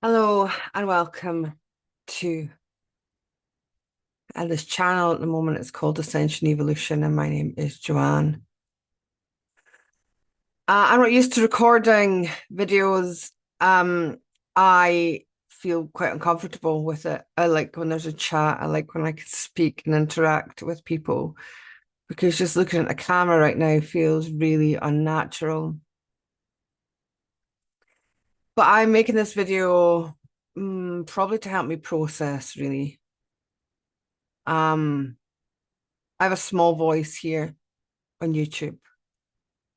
Hello and welcome to this channel. At the moment, it's called Ascension Evolution, and my name is Joanne. I'm not used to recording videos. I feel quite uncomfortable with it. I like when there's a chat. I like when I can speak and interact with people because just looking at a camera right now feels really unnatural. But I'm making this video probably to help me process, really. Um, I have a small voice here on YouTube.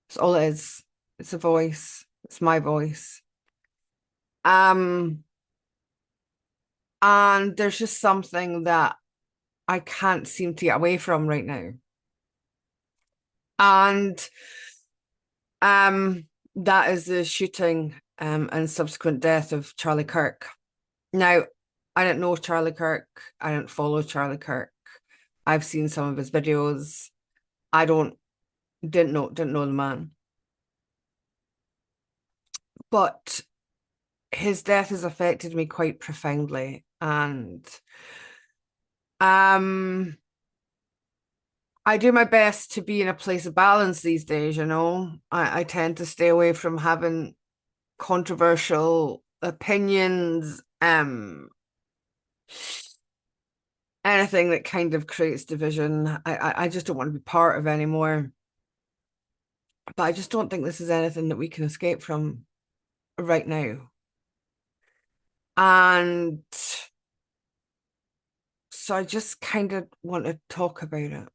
That's all it is. It's a voice. It's my voice. Um, and there's just something that I can't seem to get away from right now. And um, that is the shooting and subsequent death of Charlie Kirk. Now, I didn't know Charlie Kirk. I didn't follow Charlie Kirk. I've seen some of his videos. I don't didn't know the man. But his death has affected me quite profoundly. And um I do my best to be in a place of balance these days, you know. I tend to stay away from having controversial opinions, anything that kind of creates division. I just don't want to be part of anymore. But I just don't think this is anything that we can escape from right now. And so I just kind of want to talk about it.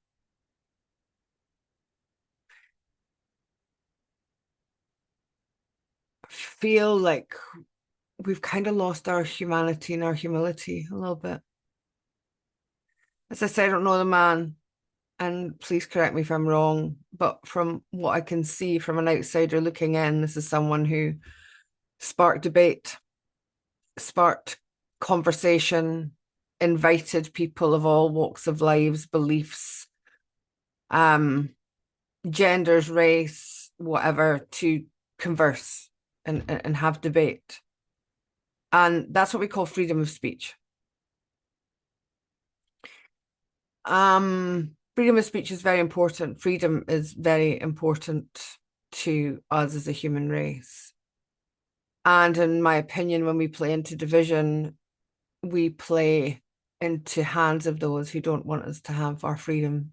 Feel like we've kind of lost our humanity and our humility a little bit. As I said, I don't know the man, and please correct me if I'm wrong, but from what I can see from an outsider looking in, this is someone who sparked debate, sparked conversation, invited people of all walks of lives, beliefs, um, genders, race, whatever, to converse and have debate. And that's what we call freedom of speech. Freedom of speech is very important. Freedom is very important to us as a human race. And in my opinion, when we play into division, we play into hands of those who don't want us to have our freedom.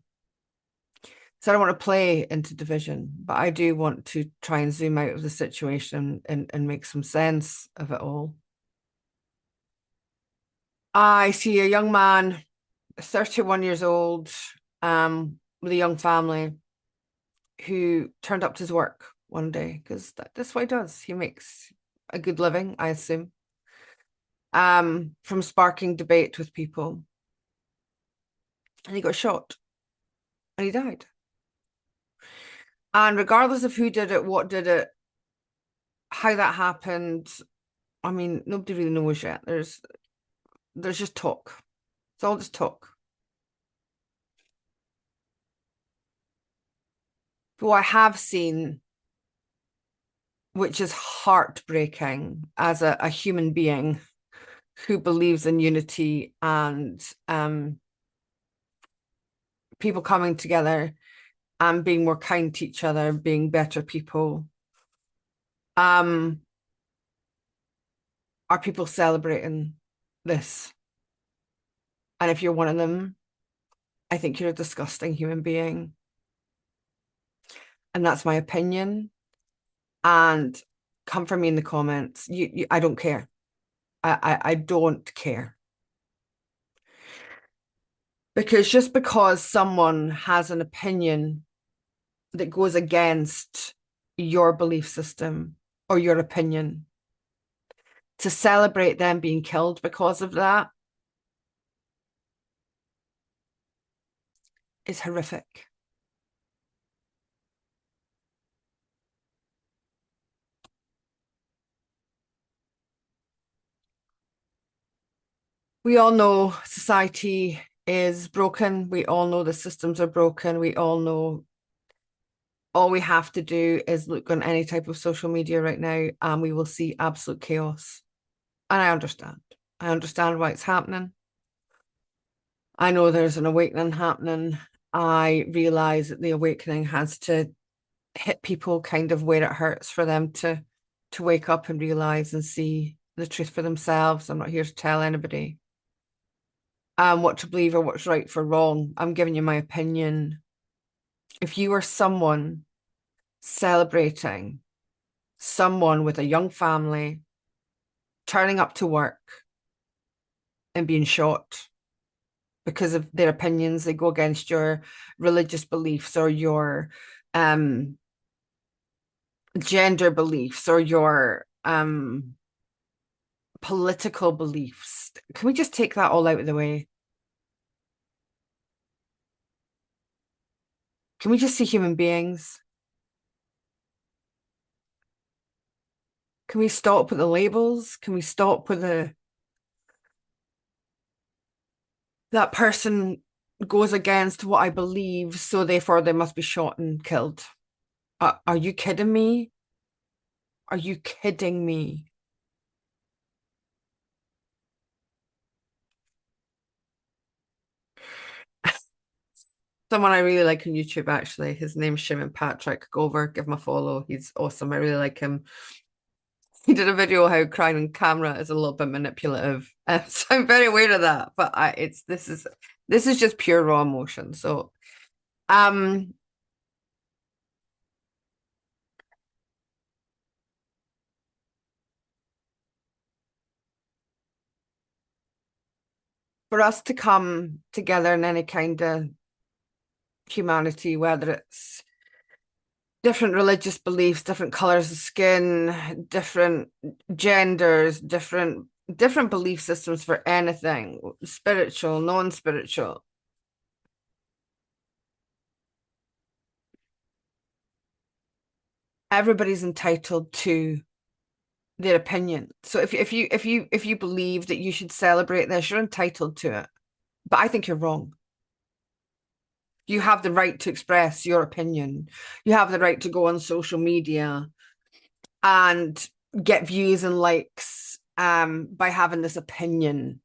So I don't want to play into division, but I do want to try and zoom out of the situation and make some sense of it all. I see a young man, 31 years old, with a young family who turned up to his work one day because that's what he does. He makes a good living, I assume, from sparking debate with people. And he got shot and he died. And regardless of who did it, what did it, how that happened, I mean, nobody really knows yet. There's just talk. It's all just talk. But what I have seen, which is heartbreaking as a human being who believes in unity and people coming together and being more kind to each other, being better people, um, are people celebrating this. And if you're one of them, I think you're a disgusting human being. And that's my opinion. And come for me in the comments. I don't care. I don't care. Because just because someone has an opinion that goes against your belief system or your opinion, to celebrate them being killed because of that is horrific. We all know society is broken. We all know the systems are broken. We all know all we have to do is look on any type of social media right now and we will see absolute chaos. And I understand. I understand why it's happening. I know there's an awakening happening. I realize that the awakening has to hit people kind of where it hurts for them to wake up and realize and see the truth for themselves. I'm not here to tell anybody what to believe or what's right for wrong. I'm giving you my opinion. If you are someone celebrating someone with a young family turning up to work and being shot because of their opinions, they go against your religious beliefs or your um gender beliefs or your political beliefs. Can we just take that all out of the way? Can we just see human beings? Can we stop with the labels? Can we stop with the that person goes against what I believe, so therefore they must be shot and killed? Are you kidding me? Are you kidding me? Someone I really like on YouTube, actually. His name's Shimon Patrick. Go over, give him a follow. He's awesome. I really like him. He did a video how crying on camera is a little bit manipulative. So I'm very aware of that. But this is just pure raw emotion. So um for us to come together in any kind of humanity, whether it's different religious beliefs, different colors of skin, different genders, different belief systems for anything, spiritual, non-spiritual. Everybody's entitled to their opinion. So if you believe that you should celebrate this, you're entitled to it. But I think you're wrong. You have the right to express your opinion. You have the right to go on social media and get views and likes by having this opinion.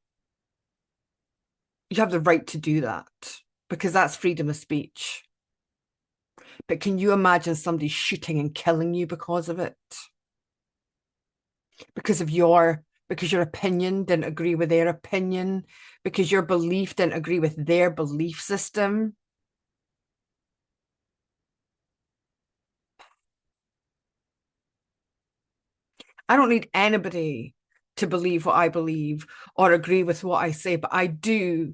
You have the right to do that because that's freedom of speech. But can you imagine somebody shooting and killing you because of it? Because your opinion didn't agree with their opinion, because your belief didn't agree with their belief system. I don't need anybody to believe what I believe or agree with what I say, but I do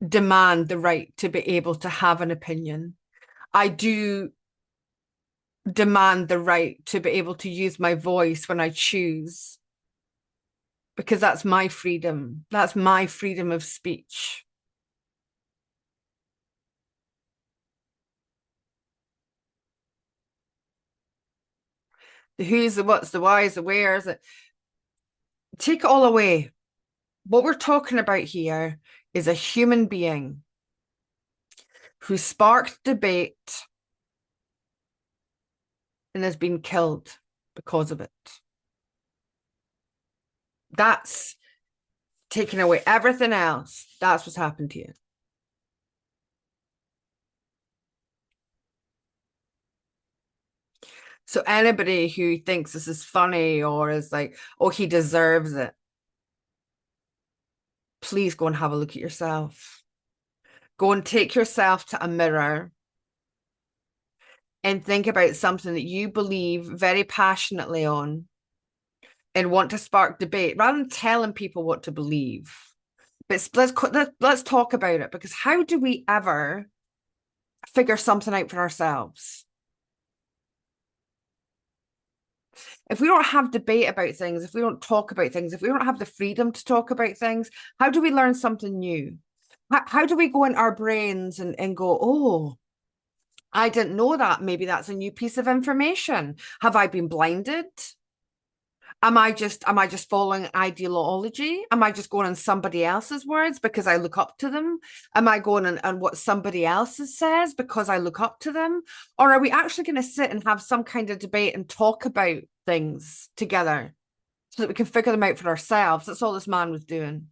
demand the right to be able to have an opinion. I do demand the right to be able to use my voice when I choose, because that's my freedom. That's my freedom of speech. The who's, the what's, the why's, the where's. Take it all away. What we're talking about here is a human being who sparked debate and has been killed because of it. That's taking away everything else. That's what's happened to you. So anybody who thinks this is funny or is like, oh, he deserves it, please go and have a look at yourself. Go and take yourself to a mirror and think about something that you believe very passionately on and want to spark debate rather than telling people what to believe. But let's talk about it, because how do we ever figure something out for ourselves? If we don't have debate about things, if we don't talk about things, if we don't have the freedom to talk about things, how do we learn something new? How do we go in our brains and go, oh, I didn't know that. Maybe that's a new piece of information. Have I been blinded? Am I just following ideology? Am I just going on somebody else's words because I look up to them? Am I going on what somebody else says because I look up to them? Or are we actually going to sit and have some kind of debate and talk about things together? so that we can figure them out for ourselves. That's all this man was doing.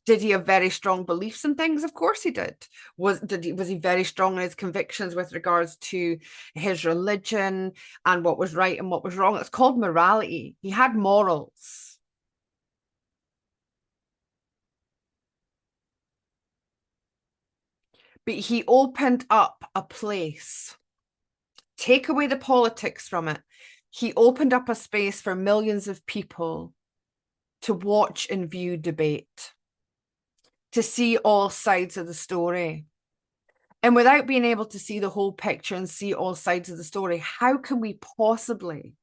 Did he have very strong beliefs and things? Of course he did. Was he very strong in his convictions with regards to his religion and what was right and what was wrong? It's called morality. He had morals. But he opened up a place. Take away the politics from it. He opened up a space for millions of people to watch and view debate, to see all sides of the story. And without being able to see the whole picture and see all sides of the story, how can we possibly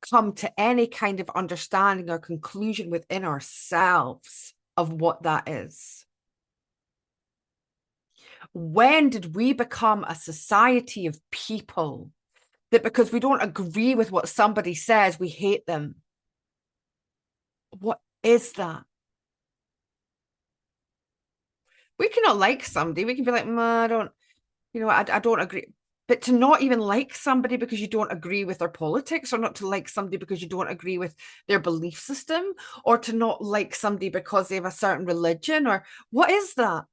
come to any kind of understanding or conclusion within ourselves of what that is? When did we become a society of people that because we don't agree with what somebody says, we hate them? What is that? We cannot like somebody. We can be like, I don't, I don't agree. But to not even like somebody because you don't agree with their politics, or not to like somebody because you don't agree with their belief system, or to not like somebody because they have a certain religion, or what is that?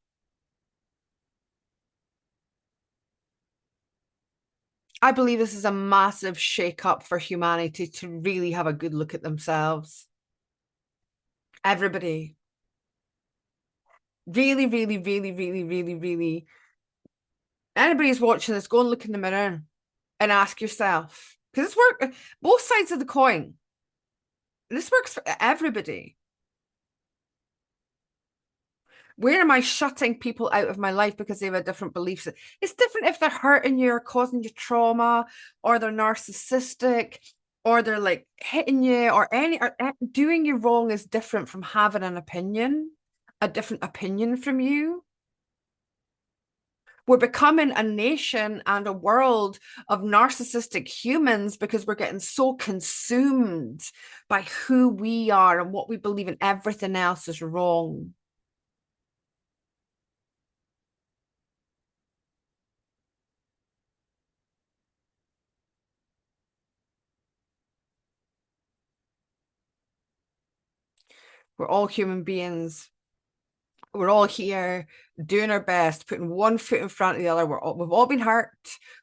I believe this is a massive shake up for humanity to really have a good look at themselves. Everybody. Really, really, really, really, really, really. Anybody's watching this, go and look in the mirror and ask yourself, because it's work both sides of the coin. This works for everybody. Where am I shutting people out of my life because they have a different belief? It's different if they're hurting you or causing you trauma, or they're narcissistic, or they're like hitting you, or doing you wrong is different from having an opinion, a different opinion from you. We're becoming a nation and a world of narcissistic humans because we're getting so consumed by who we are and what we believe, and everything else is wrong. We're all human beings. We're all here doing our best, putting one foot in front of the other. We've all been hurt.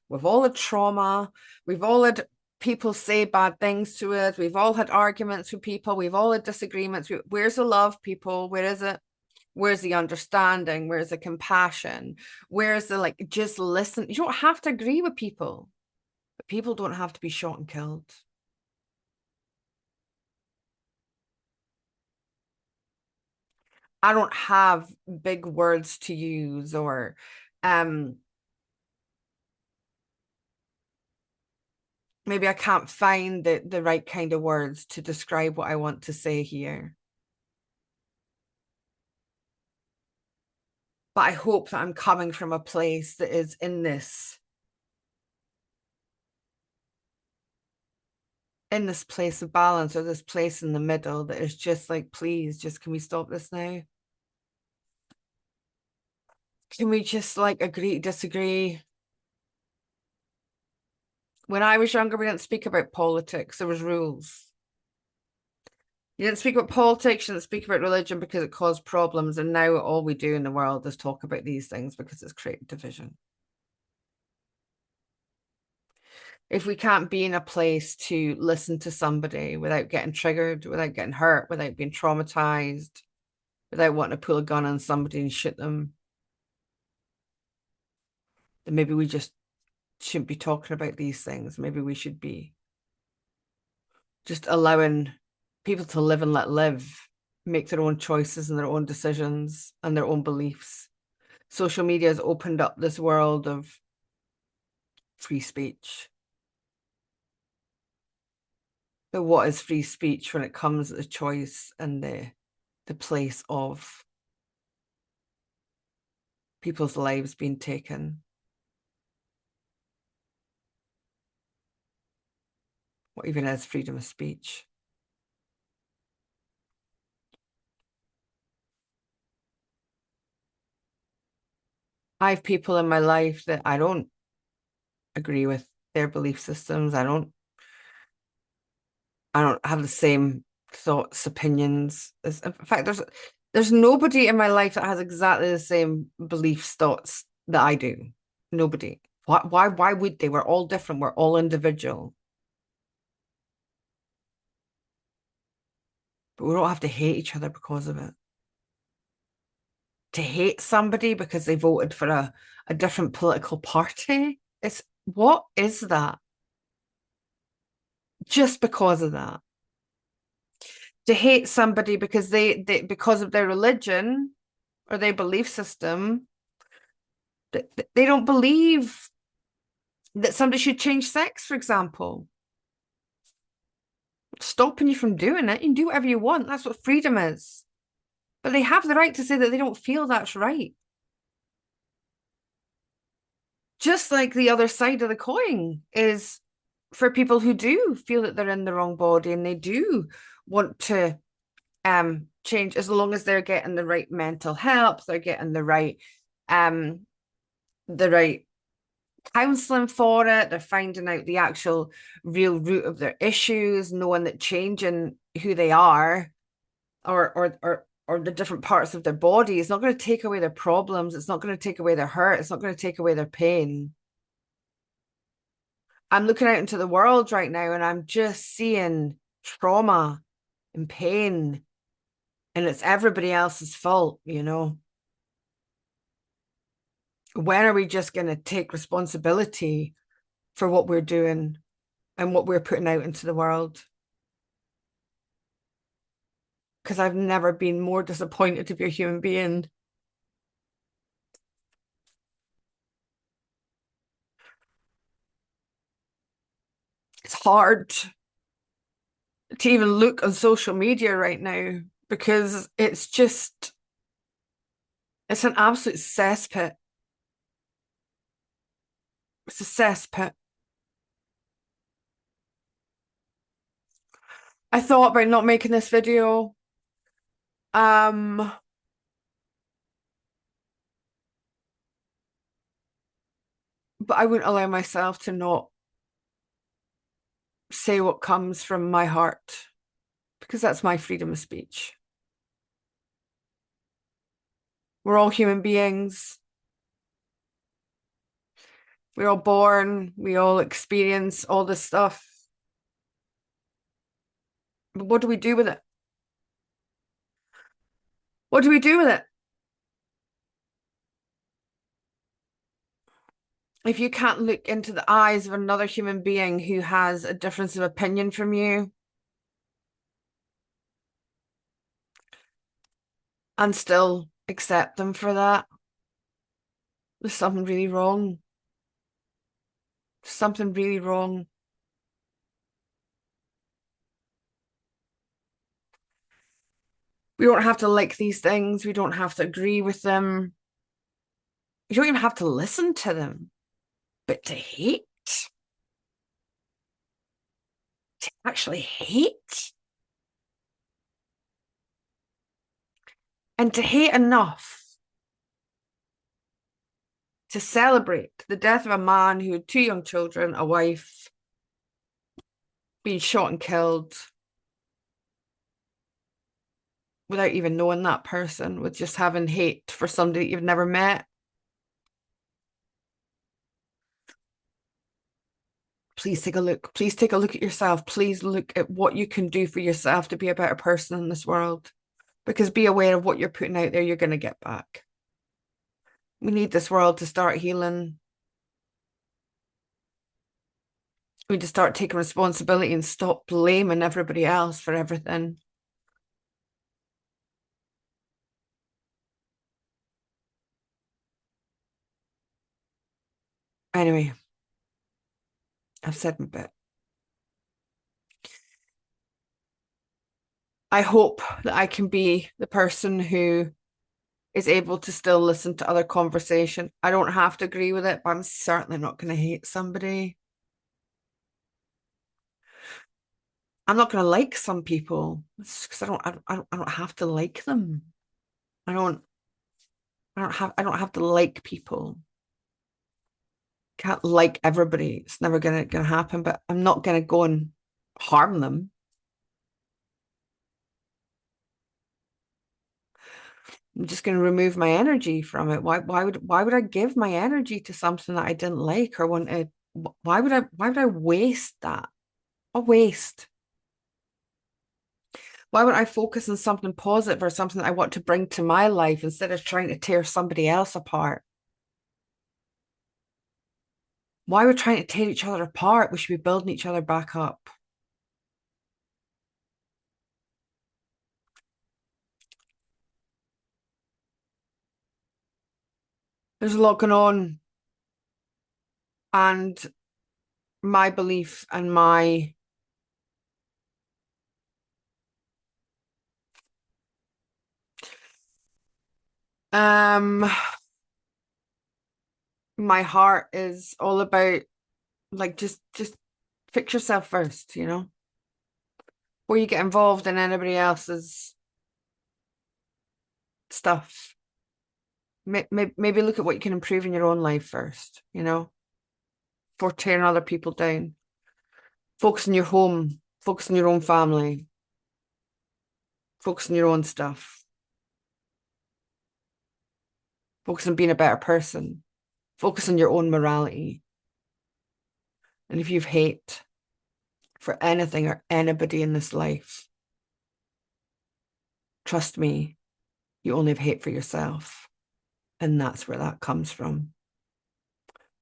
We've all had trauma. We've all had people say bad things to us. We've all had arguments with people. We've all had disagreements. Where's the love, people? Where is it? Where's the understanding? Where's the compassion? Where's the like, just listen? You don't have to agree with people, but people don't have to be shot and killed. I don't have big words to use, or um maybe I can't find the right kind of words to describe what I want to say here. But I hope that I'm coming from a place that is in this place of balance, or this place in the middle that is just like, please, just can we stop this now? Can we just like agree, disagree? When I was younger, we didn't speak about politics. There was rules. You didn't speak about politics, you didn't speak about religion because it caused problems. And now all we do in the world is talk about these things because it's created division. If we can't be in a place to listen to somebody without getting triggered, without getting hurt, without being traumatized, without wanting to pull a gun on somebody and shoot them, then maybe we just shouldn't be talking about these things. Maybe we should be just allowing people to live and let live, make their own choices and their own decisions and their own beliefs. Social media has opened up this world of free speech. But what is free speech when it comes to the choice and the place of people's lives being taken? What even is freedom of speech? I have people in my life that I don't agree with their belief systems. I don't have the same thoughts, opinions. In fact, there's nobody in my life that has exactly the same beliefs, thoughts that I do. Nobody. Why would they? We're all different. We're all individual. But we don't have to hate each other because of it. To hate somebody because they voted for a different political party, it's what is that? Just because of that. To hate somebody because they because of their religion or their belief system, they don't believe that somebody should change sex, for example. Stopping you from doing it. You can do whatever you want. That's what freedom is. But they have the right to say that they don't feel that's right. Just like the other side of the coin is for people who do feel that they're in the wrong body and they do want to change, as long as they're getting the right mental help, they're getting um the right counseling for it, they're finding out the actual real root of their issues, knowing that changing who they are or the different parts of their body is not going to take away their problems, it's not going to take away their hurt, it's not going to take away their pain. I'm looking out into the world right now and I'm just seeing trauma and pain, and it's everybody else's fault, you know. When are we just going to take responsibility for what we're doing and what we're putting out into the world? Because I've never been more disappointed to be a human being. It's hard to even look on social media right now because it's an absolute cesspit. It's a cesspit. I thought about not making this video. Um, but I wouldn't allow myself to not say what comes from my heart because that's my freedom of speech. We're all human beings. We're all born. We all experience all this stuff. But what do we do with it? What do we do with it? If you can't look into the eyes of another human being who has a difference of opinion from you and still accept them for that, there's something really wrong. Something really wrong. We don't have to like these things. We don't have to agree with them. You don't even have to listen to them. But to hate, to actually hate, and to hate enough to celebrate the death of a man who had two young children, a wife, being shot and killed without even knowing that person, with just having hate for somebody that you've never met. Please take a look. Please take a look at yourself. Please look at what you can do for yourself to be a better person in this world. Because be aware of what you're putting out there, you're going to get back. We need this world to start healing. We need to start taking responsibility and stop blaming everybody else for everything. Anyway, I've said my bit. I hope that I can be the person who is able to still listen to other conversation. I don't have to agree with it, but I'm certainly not going to hate somebody. I'm not going to like some people because I don't have to like them. I don't I don't have to like people. Can't like everybody. It's never gonna happen. But I'm not gonna go and harm them. I'm just going to remove my energy from it. Why would I give my energy to something that I didn't like or wanted? Why would I waste that? A waste. Why would I focus on something positive or something that I want to bring to my life instead of trying to tear somebody else apart? Why are we trying to tear each other apart? We should be building each other back up. There's a lot going on, and my belief and um my heart is all about, like, just fix yourself first, before you get involved in anybody else's stuff. Maybe look at what you can improve in your own life first, before tearing other people down. Focus on your home, focus on your own family, focus on your own stuff, focus on being a better person, focus on your own morality. And if you've hate for anything or anybody in this life, trust me, you only have hate for yourself. And that's where that comes from.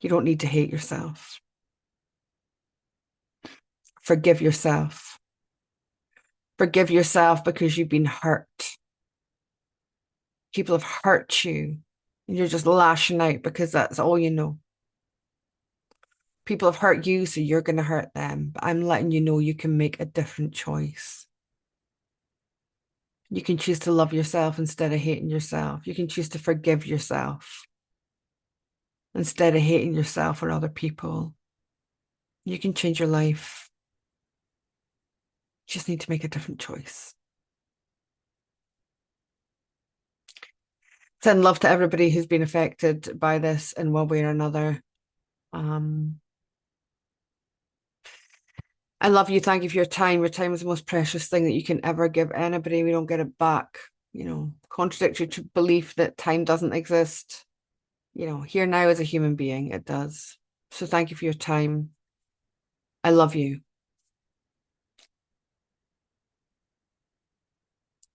You don't need to hate yourself. Forgive yourself. Forgive yourself because you've been hurt. People have hurt you and you're just lashing out because that's all you know. People have hurt you, so you're going to hurt them. But I'm letting you know you can make a different choice. You can choose to love yourself instead of hating yourself. You can choose to forgive yourself instead of hating yourself or other people. You can change your life. You just need to make a different choice. Send love to everybody who's been affected by this in one way or another. I love you. Thank you for your time. Your time is the most precious thing that you can ever give anybody. We don't get it back. Contradictory to belief that time doesn't exist. Here now as a human being, it does. So thank you for your time. I love you.